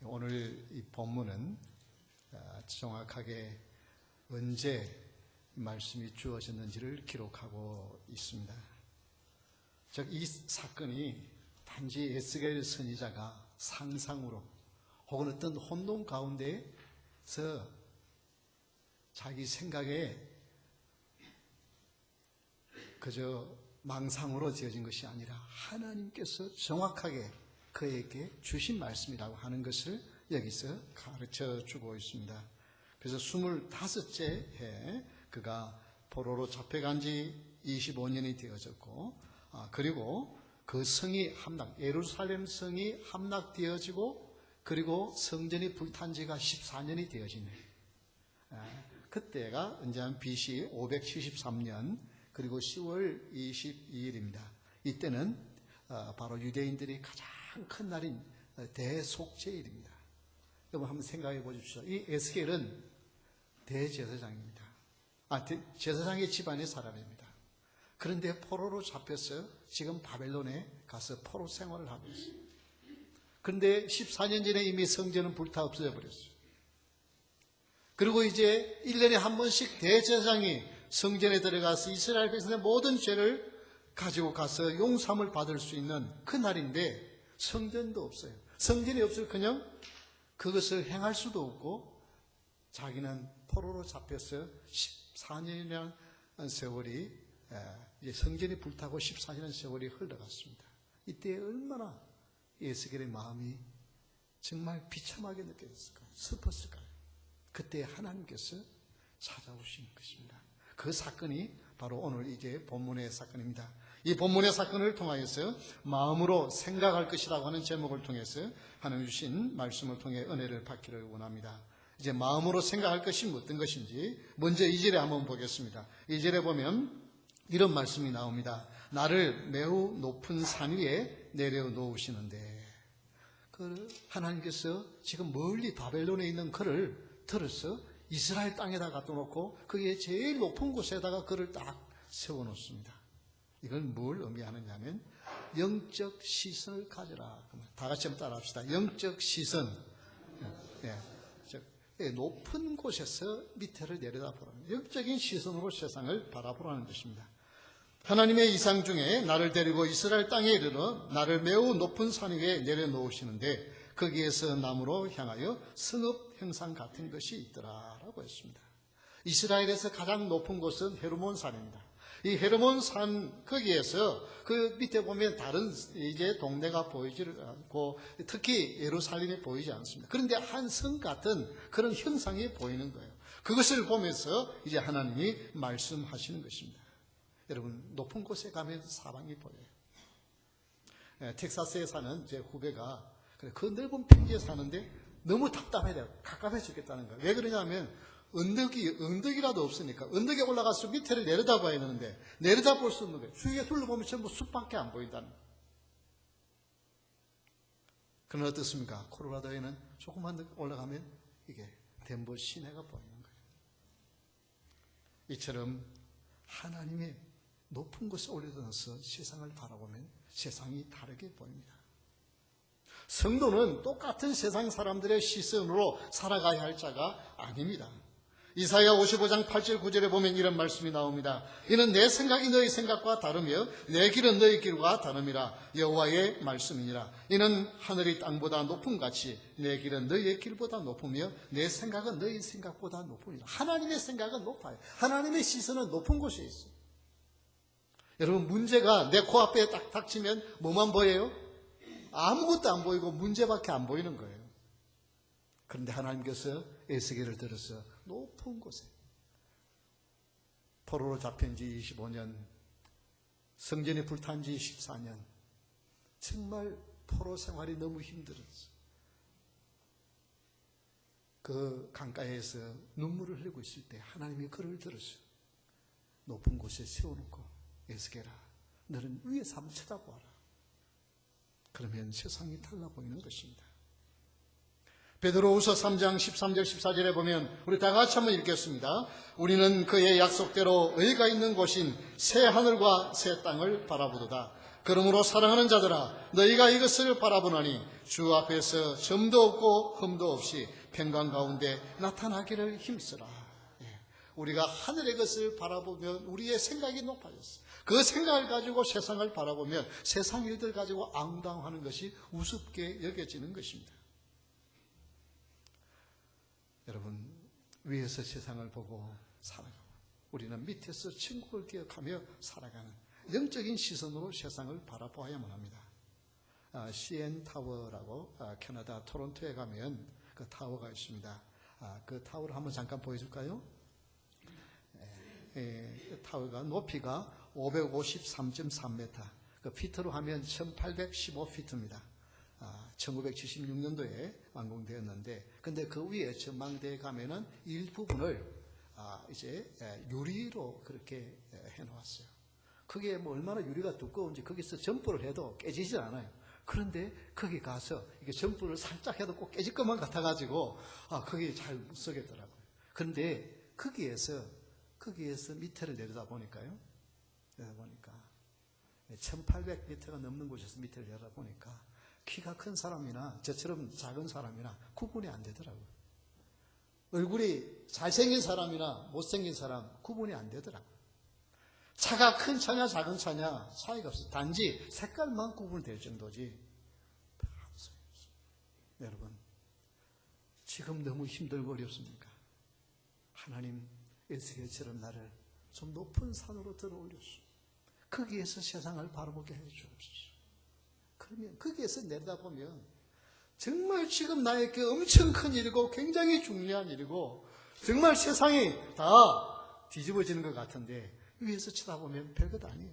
오늘 이 본문은 정확하게 언제 말씀이 주어졌는지를 기록하고 있습니다. 즉, 이 사건이 단지 에스겔 선지자가 상상으로 혹은 어떤 혼돈 가운데서 자기 생각에 그저 망상으로 지어진 것이 아니라 하나님께서 정확하게 그에게 주신 말씀이라고 하는 것을 여기서 가르쳐 주고 있습니다. 그래서 25째 해 그가 포로로 잡혀간 지 25년이 되어졌고, 그리고 그 성이 예루살렘 성이 함락되어지고, 그리고 성전이 불탄 지가 14년이 되어지네. 그때가 이제 BC 573년 그리고 10월 22일입니다. 이때는 바로 유대인들이 가장 큰 날인 대속죄일입니다. 여러분 한번 생각해 보십시오. 이 에스겔은 대제사장입니다. 제사장의 집안의 사람입니다. 그런데 포로로 잡혀서 지금 바벨론에 가서 포로 생활을 하고 있어요. 그런데 14년 전에 이미 성전은 불타 없어져 버렸어요. 그리고 이제 1년에 한 번씩 대제사장이 성전에 들어가서 이스라엘 백성의 모든 죄를 가지고 가서 용서함을 받을 수 있는 그 날인데 성전도 없어요. 성전이 없을커녕 그것을 행할 수도 없고, 자기는 포로로 잡혀서 14년이라는 세월이, 이제 성전이 불타고 14년 세월이 흘러갔습니다. 이때 얼마나 에스겔의 마음이 정말 비참하게 느껴졌을까요? 슬펐을까요? 그때 하나님께서 찾아오신 것입니다. 그 사건이 바로 오늘 이제 본문의 사건입니다. 이 본문의 사건을 통하여서 마음으로 생각할 것이라고 하는 제목을 통해서 하나님 주신 말씀을 통해 은혜를 받기를 원합니다. 이제 마음으로 생각할 것이 어떤 것인지 먼저 2절에 한번 보겠습니다. 2절에 보면 이런 말씀이 나옵니다. 나를 매우 높은 산 위에 내려놓으시는데, 하나님께서 지금 멀리 바벨론에 있는 그를 들어서 이스라엘 땅에다 갖다 놓고 거기에 제일 높은 곳에다가 그를 딱 세워놓습니다. 이건 뭘 의미하느냐 하면 영적 시선을 가져라. 다 같이 한번 따라합시다. 영적 시선. 높은 곳에서 밑에를 내려다보라는, 영적인 시선으로 세상을 바라보라는 것입니다. 하나님의 이상 중에 나를 데리고 이스라엘 땅에 이르러 나를 매우 높은 산 위에 내려놓으시는데 거기에서 나무로 향하여 성읍 형상 같은 것이 있더라라고 했습니다. 이스라엘에서 가장 높은 곳은 헤르몬 산입니다. 이 헤르몬 산 거기에서 그 밑에 보면 다른 이제 동네가 보이지를 않고, 특히 예루살렘이 보이지 않습니다. 그런데 한 성 같은 그런 형상이 보이는 거예요. 그것을 보면서 이제 하나님이 말씀하시는 것입니다. 여러분, 높은 곳에 가면 사방이 보여요. 텍사스에 사는 제 후배가 그 넓은 평지에 사는데 너무 답답해요. 갑갑해 죽겠다는 거예요. 왜 그러냐면 언덕이라도 없으니까 언덕에 올라가서 밑에를 내려다봐야 되는데 내려다볼 수 없는 거예요. 주위에 둘러보면 전부 숲밖에 안 보인다는 거예요. 그러나 어떻습니까? 콜로라도에는 조금만 더 올라가면 이게 덴버 시내가 보이는 거예요. 이처럼 하나님의 높은 곳에 올려놓아서 세상을 바라보면 세상이 다르게 보입니다. 성도는 똑같은 세상 사람들의 시선으로 살아가야 할 자가 아닙니다. 이사야 55장 8절 9절에 보면 이런 말씀이 나옵니다. 이는 내 생각이 너희 생각과 다르며 내 길은 너희 길과 다름이라. 여호와의 말씀이니라. 이는 하늘이 땅보다 높음 같이 내 길은 너희의 길보다 높으며 내 생각은 너희 생각보다 높으니라. 하나님의 생각은 높아요. 하나님의 시선은 높은 곳에 있어요. 여러분, 문제가 내 코앞에 딱 닥치면 뭐만 보여요? 아무것도 안 보이고 문제밖에 안 보이는 거예요. 그런데 하나님께서 에스겔을 들어서 높은 곳에, 포로로 잡힌 지 25년, 성전이 불탄 지 14년, 정말 포로 생활이 너무 힘들었어. 그 강가에서 눈물을 흘리고 있을 때 하나님이 그를 들어서 높은 곳에 세워놓고, 에스겔아, 너는 위에서 한번 쳐다보아라. 그러면 세상이 달라 보이는 것입니다. 베드로후서 3장 13절 14절에 보면 우리 다 같이 한번 읽겠습니다. 우리는 그의 약속대로 의가 있는 곳인 새 하늘과 새 땅을 바라보도다. 그러므로 사랑하는 자들아, 너희가 이것을 바라보나니 주 앞에서 점도 없고 흠도 없이 평강 가운데 나타나기를 힘쓰라. 우리가 하늘의 것을 바라보면 우리의 생각이 높아졌어요. 그 생각을 가지고 세상을 바라보면 세상 일들 가지고 앙당하는 것이 우습게 여겨지는 것입니다. 여러분, 위에서 세상을 보고 살아가고 우리는 밑에서 천국을 기억하며 살아가는 영적인 시선으로 세상을 바라보아야만 합니다. CN 타워라고 캐나다 토론토에 가면 그 타워가 있습니다. 그 타워를 한번 잠깐 보여줄까요? 그 타워가 높이가 553.3m, 그 피트로 하면 1815피트입니다. 1976년도에 완공되었는데, 근데 그 위에 전망대에 가면은 일부분을 이제 유리로 그렇게 해놓았어요. 그게 뭐 얼마나 유리가 두꺼운지 거기서 점프를 해도 깨지지 않아요. 그런데 거기 가서 이게 점프를 살짝 해도 꼭 깨질 것만 같아가지고 거기 잘 못 서겠더라고요. 그런데 거기에서 밑에를 내려다보니까요. 1800m가 넘는 곳에서 밑에를 내려다보니까 키가 큰 사람이나 저처럼 작은 사람이나 구분이 안 되더라고요. 얼굴이 잘생긴 사람이나 못생긴 사람 구분이 안 되더라고요. 차가 큰 차냐 작은 차냐 차이가 없어요. 단지 색깔만 구분될 정도지. 여러분, 지금 너무 힘들고 어렵습니까? 하나님 에스겔처럼 나를 좀 높은 산으로 들어 올려주시오. 거기에서 세상을 바라보게 해주옵소서. 그러면 거기에서 내려다보면 정말 지금 나에게 엄청 큰 일이고 굉장히 중요한 일이고 정말 세상이 다 뒤집어지는 것 같은데 위에서 쳐다보면 별것 아니에요.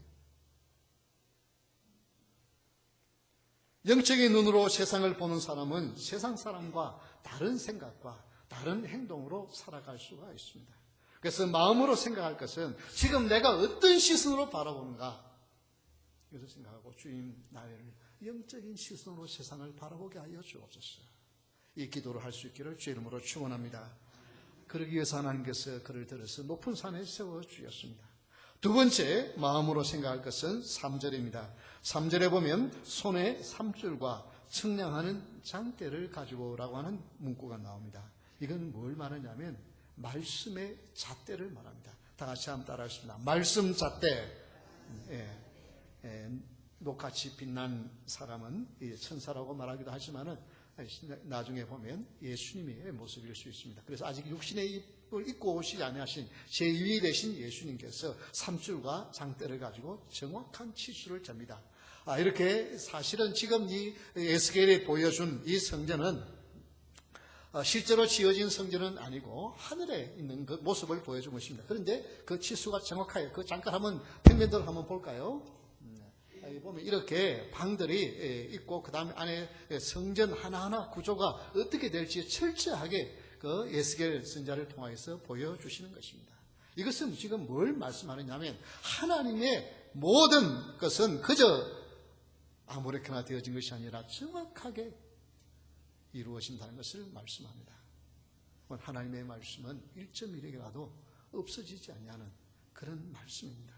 영적인 눈으로 세상을 보는 사람은 세상 사람과 다른 생각과 다른 행동으로 살아갈 수가 있습니다. 그래서 마음으로 생각할 것은 지금 내가 어떤 시선으로 바라보는가 이것을 생각하고 주님 나를 영적인 시선으로 세상을 바라보게 하여 주옵소서. 이 기도를 할 수 있기를 주의 이름으로 축원합니다. 그러기 위해서 하나님께서 그를 들어서 높은 산에 세워주셨습니다. 두 번째 마음으로 생각할 것은 3절입니다. 3절에 보면 손에 삼줄과 측량하는 장대를 가지고 오라고 하는 문구가 나옵니다. 이건 뭘 말하냐면 말씀의 잣대를 말합니다. 다 같이 한번 따라하겠습니다. 말씀 잣대. 녹같이 빛난 사람은 천사라고 말하기도 하지만은 나중에 보면 예수님의 모습일 수 있습니다. 그래서 아직 육신의 입을 입고 오시지 아니하신 제2위 되신 예수님께서 삼줄과 장대를 가지고 정확한 치수를 잽니다. 이렇게 사실은 지금 이 에스겔이 보여준 이 성전은 실제로 지어진 성전은 아니고 하늘에 있는 그 모습을 보여준 것입니다. 그런데 그 치수가 정확해요. 그 잠깐 한번 평면도를 한번 볼까요? 여기 보면 이렇게 방들이 있고 그 다음에 안에 성전 하나하나 구조가 어떻게 될지 철저하게 그 에스겔 선지자를 통해서 보여주시는 것입니다. 이것은 지금 뭘 말씀하느냐면 하나님의 모든 것은 그저 아무렇게나 되어진 것이 아니라 정확하게 이루어진다는 것을 말씀합니다. 하나님의 말씀은 1.1에게라도 없어지지 아니하는 그런 말씀입니다.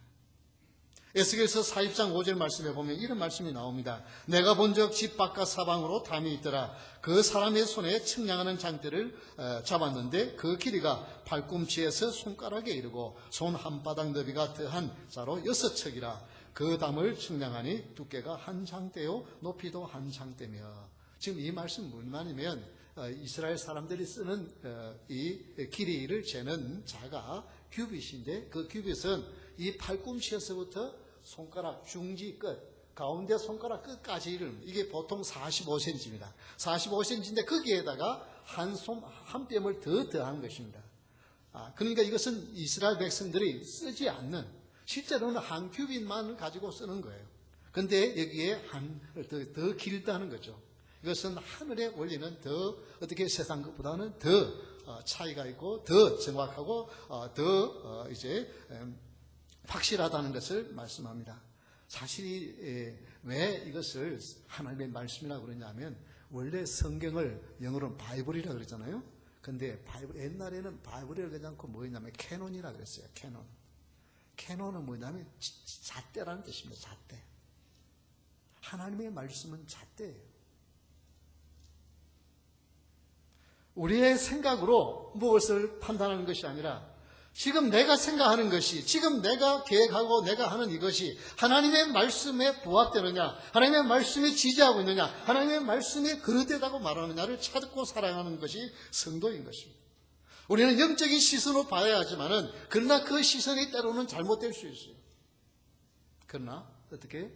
에스겔서 4장 5절 말씀에 보면 이런 말씀이 나옵니다. 내가 본적 집 바깥 사방으로 담이 있더라. 그 사람의 손에 측량하는 장대를 잡았는데 그 길이가 발꿈치에서 손가락에 이르고 손 한 바닥 너비가 더한 자로 6척이라. 그 담을 측량하니 두께가 한 장대요 높이도 한 장대며. 지금 이 말씀 무슨 말이냐면 이스라엘 사람들이 쓰는 이 길이를 재는 자가 규빗인데 그 규빗은 이 팔꿈치에서부터 손가락 중지 끝, 가운데 손가락 끝까지 이게 보통 45cm입니다. 45cm인데 거기에다가 한 뼘을 더한 것입니다. 그러니까 이것은 이스라엘 백성들이 쓰지 않는, 실제로는 한 규빗만 가지고 쓰는 거예요. 근데 여기에 더 길다는 거죠. 이것은 하늘의 원리는 더 어떻게 세상 것보다는 더 차이가 있고 더 정확하고 더 이제 확실하다는 것을 말씀합니다. 사실 왜 이것을 하나님의 말씀이라고 그러냐면 원래 성경을 영어로는 바이블이라고 그러잖아요. 근데 옛날에는 바이블이라고 그러지 않고 뭐였냐면 캐논이라고 그랬어요. 캐논은 뭐냐면 잣대라는 뜻입니다. 잣대. 하나님의 말씀은 잣대예요. 우리의 생각으로 무엇을 판단하는 것이 아니라 지금 내가 생각하는 것이, 지금 내가 계획하고 내가 하는 이것이 하나님의 말씀에 부합되느냐, 하나님의 말씀에 지지하고 있느냐, 하나님의 말씀에 그릇되다고 말하느냐를 찾고 살아가는 것이 성도인 것입니다. 우리는 영적인 시선으로 봐야 하지만은, 그러나 그 시선이 때로는 잘못될 수 있어요. 그러나 어떻게?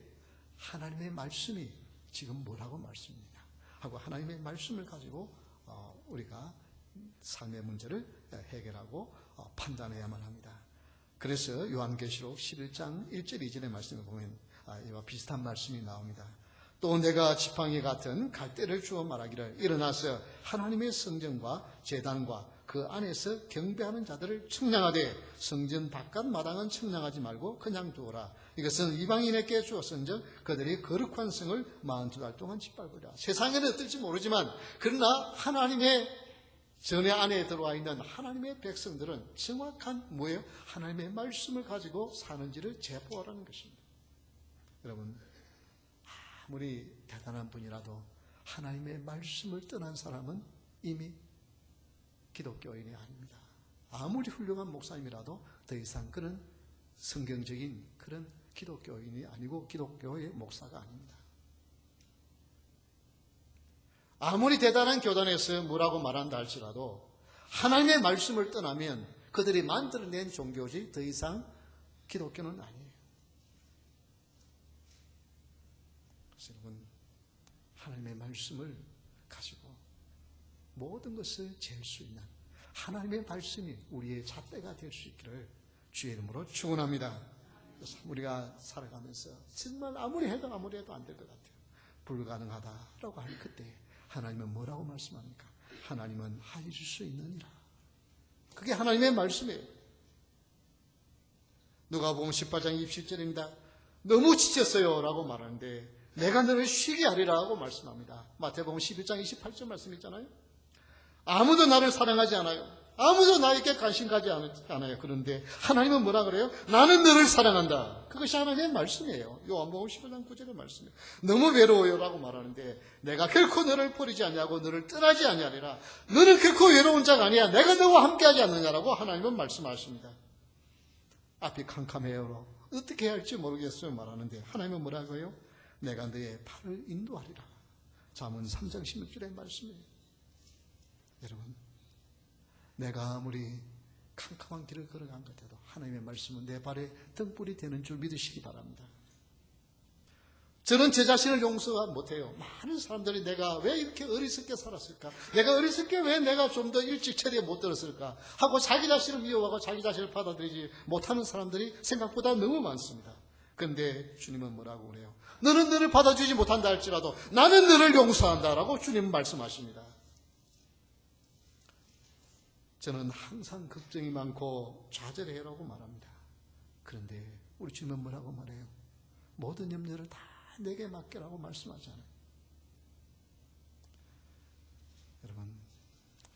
하나님의 말씀이 지금 뭐라고 말씀입니다 하고 하나님의 말씀을 가지고 우리가 삶의 문제를 해결하고 판단해야만 합니다. 그래서 요한계시록 11장 1절 2절의 말씀을 보면 이와 비슷한 말씀이 나옵니다. 또 내가 지팡이 같은 갈대를 주어 말하기를 일어나서 하나님의 성전과 제단과 그 안에서 경배하는 자들을 청량하되 성전 바깥 마당은 청량하지 말고 그냥 두어라. 이것은 이방인에게 주었은즉 그들이 거룩한 성을 42달 동안 짓밟으리라. 세상에는 어떨지 모르지만 그러나 하나님의 전에 안에 들어와 있는 하나님의 백성들은 정확한 뭐예요? 하나님의 말씀을 가지고 사는지를 제보하라는 것입니다. 여러분, 아무리 대단한 분이라도 하나님의 말씀을 떠난 사람은 이미 기독교인이 아닙니다. 아무리 훌륭한 목사님이라도 더 이상 그런 성경적인 그런 기독교인이 아니고 기독교의 목사가 아닙니다. 아무리 대단한 교단에서 뭐라고 말한다 할지라도 하나님의 말씀을 떠나면 그들이 만들어낸 종교지 더 이상 기독교는 아니에요. 그래서 여러분, 하나님의 말씀을 가지고 모든 것을 잴 수 있는 하나님의 말씀이 우리의 잣대가 될 수 있기를 주의 이름으로 축원합니다. 그래서 우리가 살아가면서 정말 아무리 해도 안 될 것 같아요. 불가능하다라고 하는 그때 하나님은 뭐라고 말씀합니까? 하나님은 하실 수 있느니라. 그게 하나님의 말씀이에요. 누가복음 18장 27절입니다. 너무 지쳤어요 라고 말하는데 내가 너를 쉬게 하리라고 말씀합니다. 마태복음 11장 28절 말씀 있잖아요. 아무도 나를 사랑하지 않아요. 아무도 나에게 관심 가지 않아요. 그런데 하나님은 뭐라 그래요? 나는 너를 사랑한다. 그것이 하나님의 말씀이에요. 요한복음 15장 9절의 말씀이에요. 너무 외로워요 라고 말하는데 내가 결코 너를 버리지 않냐고 너를 떠나지 않냐리라. 너는 결코 외로운 자가 아니야. 내가 너와 함께하지 않느냐라고 하나님은 말씀하십니다. 앞이 캄캄해요. 어떻게 해야 할지 모르겠어요 말하는데 하나님은 뭐라고요? 내가 너의 발을 인도하리라. 잠언 3장 16절의 말씀이에요. 여러분, 내가 아무리 캄캄한 길을 걸어간 것 같아도 하나님의 말씀은 내 발에 등불이 되는 줄 믿으시기 바랍니다. 저는 제 자신을 용서 못해요. 많은 사람들이 내가 왜 이렇게 어리석게 살았을까? 내가 어리석게 왜 내가 좀 더 일찍 처리에 못 들었을까? 하고 자기 자신을 미워하고 자기 자신을 받아들이지 못하는 사람들이 생각보다 너무 많습니다. 그런데 주님은 뭐라고 그래요? 너는 너를 받아주지 못한다 할지라도 나는 너를 용서한다라고 주님은 말씀하십니다. 저는 항상 걱정이 많고 좌절해라고 말합니다. 그런데 우리 주님은 뭐라고 말해요? 모든 염려를 다 내게 맡겨라고 말씀하잖아요. 여러분,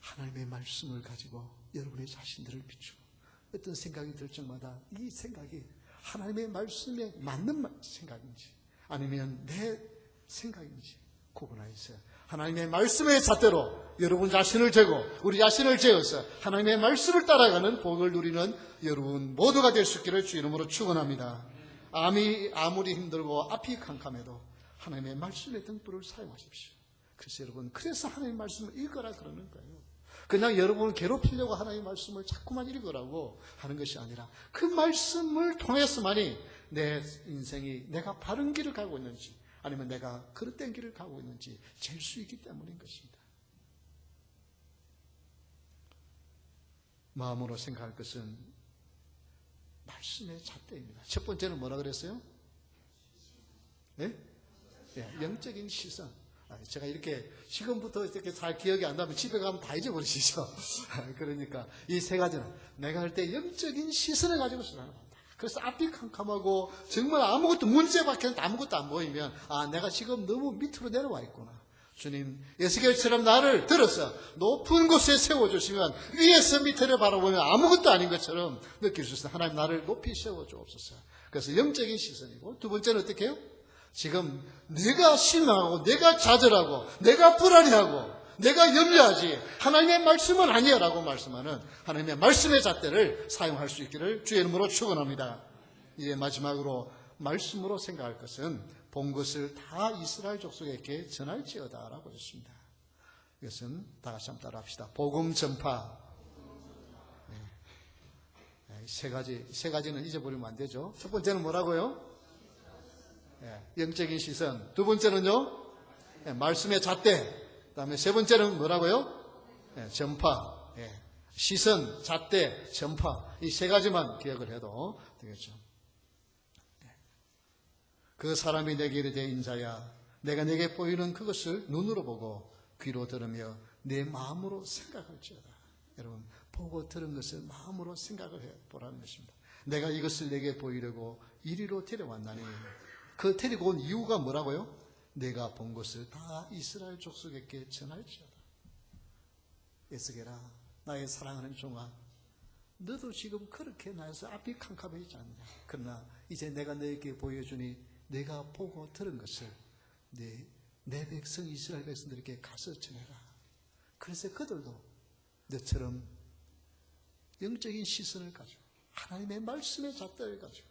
하나님의 말씀을 가지고 여러분의 자신들을 비추고 어떤 생각이 들 적마다 이 생각이 하나님의 말씀에 맞는 생각인지 아니면 내 생각인지 구분하여서 하나님의 말씀의 잣대로 여러분 자신을 재고 우리 자신을 재어서 하나님의 말씀을 따라가는 복을 누리는 여러분 모두가 될 수 있기를 주 이름으로 축원합니다. 아무리 힘들고 앞이 캄캄해도 하나님의 말씀의 등불을 사용하십시오. 그래서 여러분, 그래서 하나님의 말씀을 읽어라 그러는 거예요. 그냥 여러분을 괴롭히려고 하나님의 말씀을 자꾸만 읽으라고 하는 것이 아니라 그 말씀을 통해서만이 내 인생이 내가 바른 길을 가고 있는지 아니면 내가 그릇된 길을 가고 있는지 잴 수 있기 때문인 것입니다. 마음으로 생각할 것은 말씀의 잣대입니다. 첫 번째는 뭐라 그랬어요? 네? 영적인 시선. 제가 이렇게 지금부터 이렇게 잘 기억이 안 나면 집에 가면 다 잊어버리시죠. 그러니까 이 세 가지는 내가 할 때 영적인 시선을 가지고 살아갑니다. 그래서 앞이 캄캄하고 정말 아무것도 문제밖에 아무것도 안 보이면 내가 지금 너무 밑으로 내려와 있구나. 주님 에스겔처럼 나를 들어서 높은 곳에 세워주시면 위에서 밑으로 바라보면 아무것도 아닌 것처럼 느낄 수 있어요. 하나님 나를 높이 세워주옵소서. 그래서 영적인 시선이고 두 번째는 어떻게 해요? 지금 내가 실망하고 내가 좌절하고 내가 불안해하고 내가 염려하지 하나님의 말씀은 아니야 라고 말씀하는 하나님의 말씀의 잣대를 사용할 수 있기를 주의 이름으로 축원합니다. 이제 마지막으로 말씀으로 생각할 것은 본 것을 다 이스라엘 족속에게 전할지어다 라고 했습니다. 이것은 다 같이 한번 따라 합시다. 복음 전파. 세 가지는 잊어버리면 안 되죠. 첫 번째는 뭐라고요? 영적인 시선. 두 번째는요, 말씀의 잣대. 그 다음에 세 번째는 뭐라고요? 전파. 시선, 잣대, 전파. 이 세 가지만 기억을 해도 되겠죠. 그 사람이 내게 이르되 인자야, 내가 내게 보이는 그것을 눈으로 보고 귀로 들으며 내 마음으로 생각할지어다. 여러분, 보고 들은 것을 마음으로 생각을 해보라는 것입니다. 내가 이것을 내게 보이려고 이리로 데려왔나니, 그 데리고 온 이유가 뭐라고요? 내가 본 것을 다 이스라엘 족속에게 전할지어다. 에스겔아, 나의 사랑하는 종아, 너도 지금 그렇게 나에서 앞이 캄캄해지지 않냐. 그러나 이제 내가 너에게 보여주니 내가 보고 들은 것을 내 백성 이스라엘 백성들에게 가서 전해라. 그래서 그들도 너처럼 영적인 시선을 가지고 하나님의 말씀의 잣대를 가지고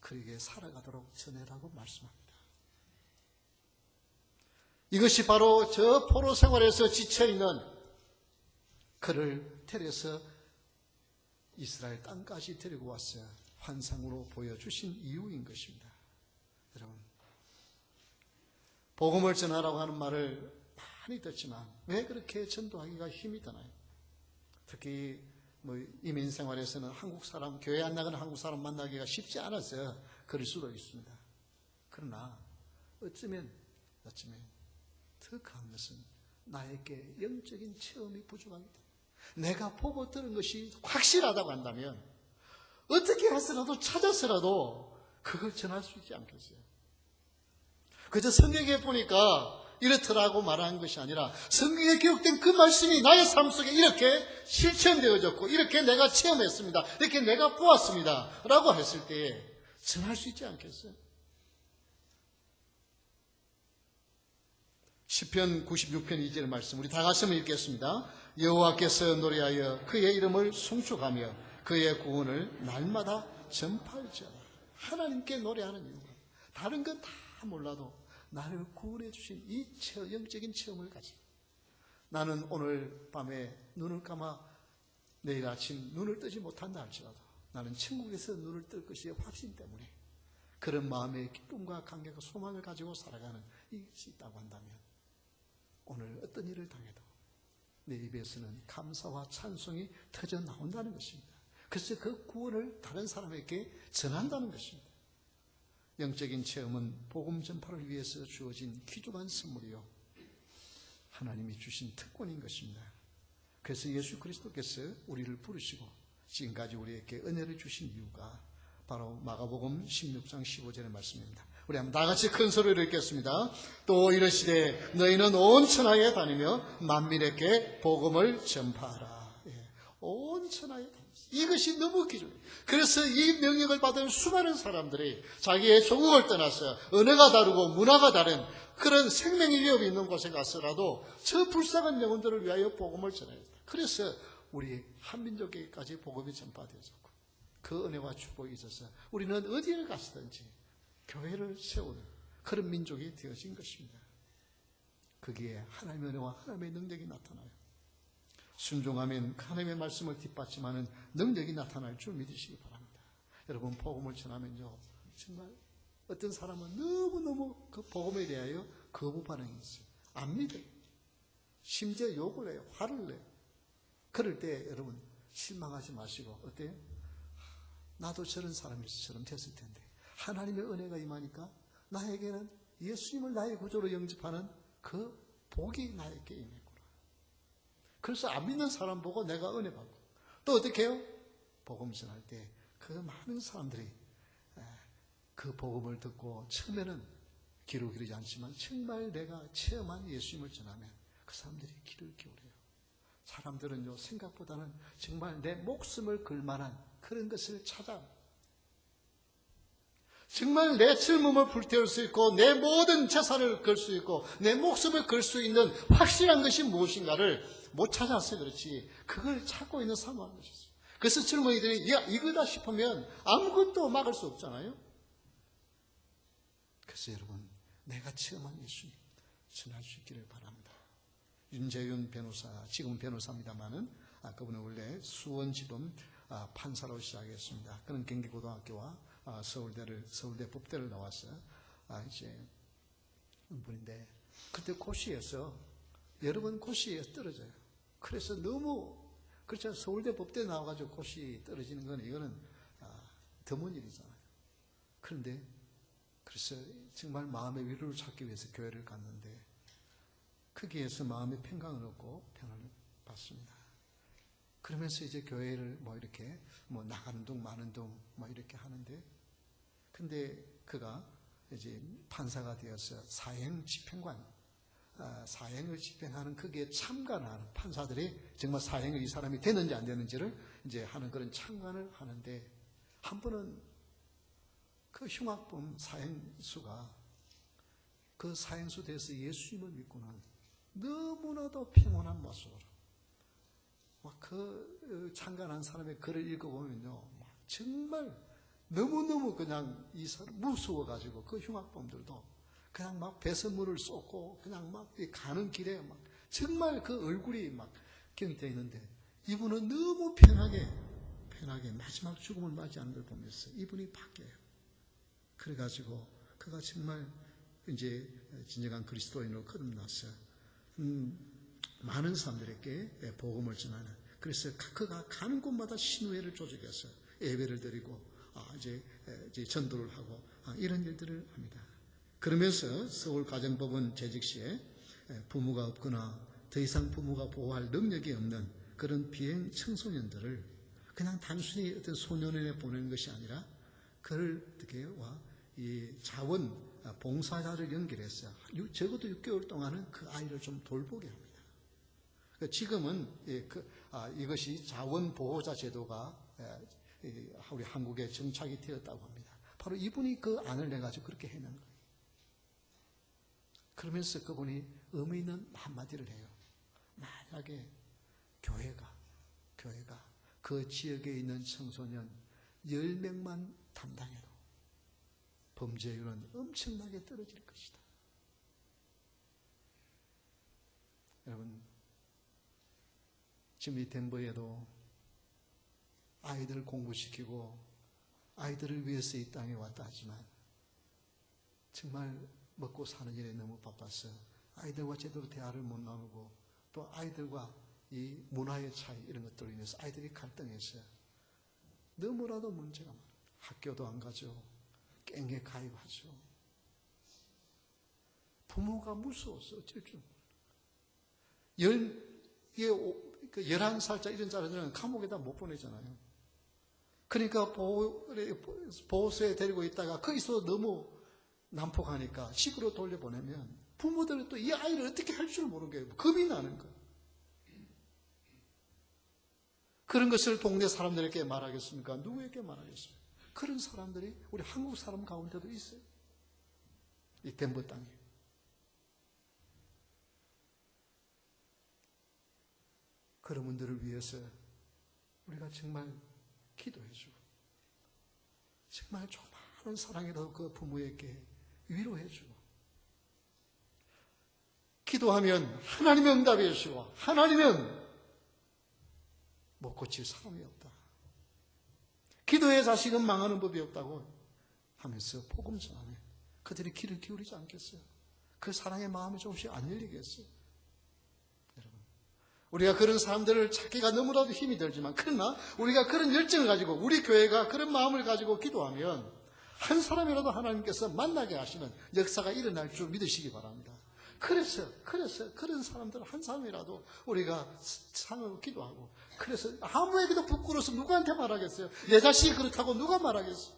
그에게 살아가도록 전해라고 말씀합니다. 이것이 바로 저 포로 생활에서 지쳐있는 그를 데려서 이스라엘 땅까지 데리고 와서 환상으로 보여주신 이유인 것입니다. 여러분, 복음을 전하라고 하는 말을 많이 듣지만 왜 그렇게 전도하기가 힘이 드나요? 특히 이민 생활에서는 한국 사람, 교회 안 나가는 한국 사람 만나기가 쉽지 않아서 그럴 수도 있습니다. 그러나 어쩌면 더 강한 것은 나에게 영적인 체험이 부족하기 때문에 내가 보고 들은 것이 확실하다고 한다면 어떻게 해서라도 찾아서라도 그걸 전할 수 있지 않겠어요? 그저 성경에 보니까 이렇더라고 말하는 것이 아니라 성경에 기록된 그 말씀이 나의 삶 속에 이렇게 실천되어졌고 이렇게 내가 체험했습니다. 이렇게 내가 보았습니다. 라고 했을 때에 전할 수 있지 않겠어요? 시편 96편 2절 말씀 우리 다 같이 한번 읽겠습니다. 여호와께서 노래하여 그의 이름을 송축하며 그의 구원을 날마다 전파할지어다. 하나님께 노래하는 이유가 다른 건 다 몰라도 나를 구원해 주신 이 영적인 체험을 가지고 나는 오늘 밤에 눈을 감아 내일 아침 눈을 뜨지 못한다 할지라도 나는 천국에서 눈을 뜰 것이 확신 때문에 그런 마음의 기쁨과 감격과 소망을 가지고 살아가는 이것이 있다고 한다면 오늘 어떤 일을 당해도 내 입에서는 감사와 찬송이 터져 나온다는 것입니다. 그래서 그 구원을 다른 사람에게 전한다는 것입니다. 영적인 체험은 복음 전파를 위해서 주어진 귀중한 선물이요 하나님이 주신 특권인 것입니다. 그래서 예수 그리스도께서 우리를 부르시고 지금까지 우리에게 은혜를 주신 이유가 바로 마가복음 16장 15절의 말씀입니다. 우리 한번 다 같이 큰 소리로 읽겠습니다. 또 이르시되 너희는 온 천하에 다니며 만민에게 복음을 전파하라. 온 천하에 다니며 이것이 너무 귀중해요. 그래서 이 명령을 받은 수많은 사람들이 자기의 조국을 떠나서 언어가 다르고 문화가 다른 그런 생명의 위협이 있는 곳에 가서라도 저 불쌍한 영혼들을 위하여 복음을 전해야 된다. 그래서 우리 한민족에게까지 복음이 전파되었고 그 은혜와 축복이 있어서 우리는 어디를 갔든지 교회를 세우는 그런 민족이 되어진 것입니다. 거기에 하나님의 은혜와 하나님의 능력이 나타나요. 순종하면 하나님의 말씀을 뒷받침하는 능력이 나타날 줄 믿으시기 바랍니다. 여러분 복음을 전하면요 정말 어떤 사람은 너무너무 그 복음에 대하여 거부 반응이 있어요. 안 믿어요. 심지어 욕을 해요. 화를 내요. 그럴 때 여러분 실망하지 마시고 어때요? 나도 저런 사람처럼 됐을 텐데 하나님의 은혜가 임하니까 나에게는 예수님을 나의 구조로 영접하는 그 복이 나에게 임했구나. 그래서 안 믿는 사람 보고 내가 은혜 받고 또 어떻게 해요? 복음 전할 때 그 많은 사람들이 그 복음을 듣고 처음에는 귀로 기르지 않지만 정말 내가 체험한 예수님을 전하면 그 사람들이 귀를 기울여요. 사람들은요 생각보다는 정말 내 목숨을 걸 만한 그런 것을 찾아 정말 내 젊음을 불태울 수 있고 내 모든 재산을 걸 수 있고 내 목숨을 걸 수 있는 확실한 것이 무엇인가를 못 찾아서 그렇지 그걸 찾고 있는 사모하는 것이었어요. 그래서 젊은이들이 야 이거다 싶으면 아무것도 막을 수 없잖아요. 그래서 여러분 내가 체험한 예수님 전할 수 있기를 바랍니다. 윤재윤 변호사, 지금 변호사입니다마는 그분은 원래 수원지법 판사로 시작했습니다. 그는 경기고등학교와 서울대 법대를 나왔어요. 이제 분인데 그때 고시에서 여러 번 고시에 떨어져요. 그래서 너무 그렇죠. 서울대 법대 나와가지고 고시 떨어지는 건 이거는 드문 일이잖아요. 그런데 그래서 정말 마음의 위로를 찾기 위해서 교회를 갔는데 거기에서 마음의 평강을 얻고 평안을 받습니다. 그러면서 이제 교회를 이렇게 나가는 둥 마는 둥 이렇게 하는데 근데 그가 이제 판사가 되어서 사형 집행관 사형을 집행하는 거기에 참관하는 판사들이 정말 사형을 이 사람이 되는지 안 되는지를 이제 하는 그런 참관을 하는데 한 번은 그 흉악범 사형수가 그 사형수 돼서 예수님을 믿고는 너무나도 평온한 모습으로 그 참관한 사람의 글을 읽어보면요 정말 너무너무 그냥 이 사람 무서워가지고 그 흉악범들도 그냥 막 배설물을 쏟고 그냥 막 가는 길에 막 정말 그 얼굴이 막 경이되어 있는데 이분은 너무 편하게 마지막 죽음을 맞이하는 걸 보면서 이분이 바뀌어요. 그래가지고 그가 정말 이제 진정한 그리스도인으로 거듭났어요. 많은 사람들에게 복음을 전하는 그래서 그가 가는 곳마다 신우회를 조직해서 예배를 드리고 이제 전도를 하고 이런 일들을 합니다. 그러면서 서울가정법원 재직 시에 부모가 없거나 더 이상 부모가 보호할 능력이 없는 그런 비행 청소년들을 그냥 단순히 어떤 소년원에 보내는 것이 아니라 그를 어떻게 이 자원 봉사자를 연결해서 적어도 6개월 동안은 그 아이를 좀 돌보게 합니다. 지금은 이것이 자원보호자 제도가 우리 한국에 정착이 되었다고 합니다. 바로 이분이 그 안을 내가지고 그렇게 해낸 거예요. 그러면서 그분이 의미 있는 한마디를 해요. 만약에 교회가 그 지역에 있는 청소년 10명만 담당해도 범죄율은 엄청나게 떨어질 것이다. 여러분 지금 이 덴버에도 아이들을 공부시키고 아이들을 위해서 이 땅에 왔다 하지만 정말 먹고 사는 일에 너무 바빠서 아이들과 제대로 대화를 못 나누고 또 아이들과 이 문화의 차이 이런 것들로 인해서 아이들이 갈등해서 너무나도 문제가 많아요. 학교도 안 가죠. 깽에 가입하죠. 부모가 무서워서 어쩔 줄 몰라요. 11살짜리 이런 자들은 감옥에다 못 보내잖아요. 그러니까 보호소에 데리고 있다가 거기서 너무 난폭하니까 집으로 돌려보내면 부모들은 또 이 아이를 어떻게 할 줄 모르는 거예요. 겁이 나는 거예요. 그런 것을 동네 사람들에게 말하겠습니까? 누구에게 말하겠습니까? 그런 사람들이 우리 한국 사람 가운데도 있어요. 이 덴버 땅에. 그런 분들을 위해서 우리가 정말 기도해주고 정말 조그마한 사랑이라도 그 부모에게 위로해주고 기도하면 하나님의 응답해 주시고 하나님은 못 고칠 사람이 없다. 기도의 자식은 망하는 법이 없다고 하면서 복음 전하면 그들이 귀를 기울이지 않겠어요? 그 사랑의 마음이 조금씩 안 열리겠어요? 여러분, 우리가 그런 사람들을 찾기가 너무나도 힘이 들지만 그러나 우리가 그런 열정을 가지고 우리 교회가 그런 마음을 가지고 기도하면 한 사람이라도 하나님께서 만나게 하시는 역사가 일어날 줄 믿으시기 바랍니다. 그래서 그런 사람들 한 사람이라도 우리가 상을 기도하고 그래서 아무에게도 부끄러워서 누구한테 말하겠어요? 내 자식이 그렇다고 누가 말하겠어요?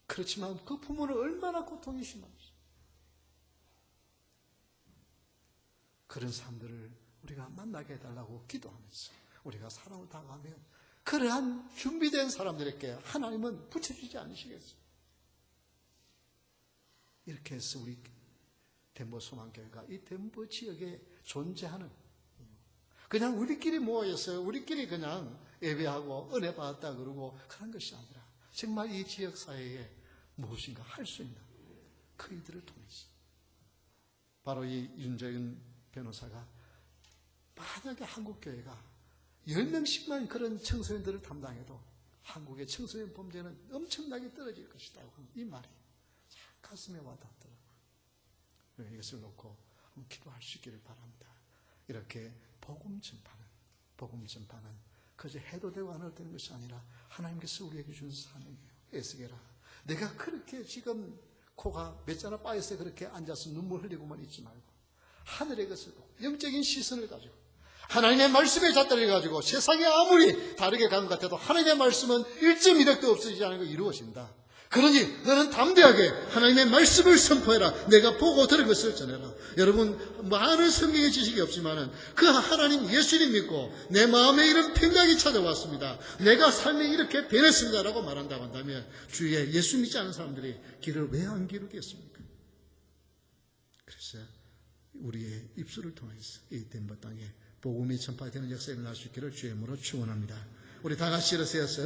그렇지만 그 부모는 얼마나 고통이 심한지 그런 사람들을 우리가 만나게 해달라고 기도하면서 우리가 사랑을 다가하면 그러한 준비된 사람들에게 하나님은 붙여주지 않으시겠어요? 이렇게 해서 우리 덴버 소망교회가 이 덴버 지역에 존재하는, 그냥 우리끼리 모여서 우리끼리 그냥 예배하고 은혜 받았다 그러고 그런 것이 아니라 정말 이 지역 사회에 무엇인가 할 수 있는 그 이들을 통해서, 바로 이 윤재윤 변호사가 만약에 한국교회가 10명씩만 그런 청소년들을 담당해도 한국의 청소년 범죄는 엄청나게 떨어질 것이다 하는 이 말이 참 가슴에 와닿더라고요. 이것을 놓고 한번 기도할 수 있기를 바랍니다. 이렇게 복음 전파는 그저 해도 되고 안 해도 되는 것이 아니라 하나님께서 우리에게 준 사명이에요. 에스게라, 내가 그렇게 지금 코가 몇 자나 빠져서 그렇게 앉아서 눈물 흘리고만 있지 말고 하늘의 것을 보고 영적인 시선을 가지고 하나님의 말씀에 잣들려 가지고 세상이 아무리 다르게 가는 것 같아도 하나님의 말씀은 1.1획도 없어지지 않은 거 이루어진다. 그러니 너는 담대하게 하나님의 말씀을 선포해라. 내가 보고 들은 것을 전해라. 여러분, 많은 성경의 지식이 없지만은 그 하나님 예수님 믿고 내 마음에 이런 평강이 찾아왔습니다. 내가 삶에 이렇게 변했습니다라고 말한다고 한다면 주위에 예수 믿지 않은 사람들이 길을 왜 안 기르겠습니까? 그래서 우리의 입술을 통해서 이 덴버 땅에 복음이 전파되는 역사가 일어날 수 있기를 주의 이름으로 축원합니다. 우리 다 같이 일어서서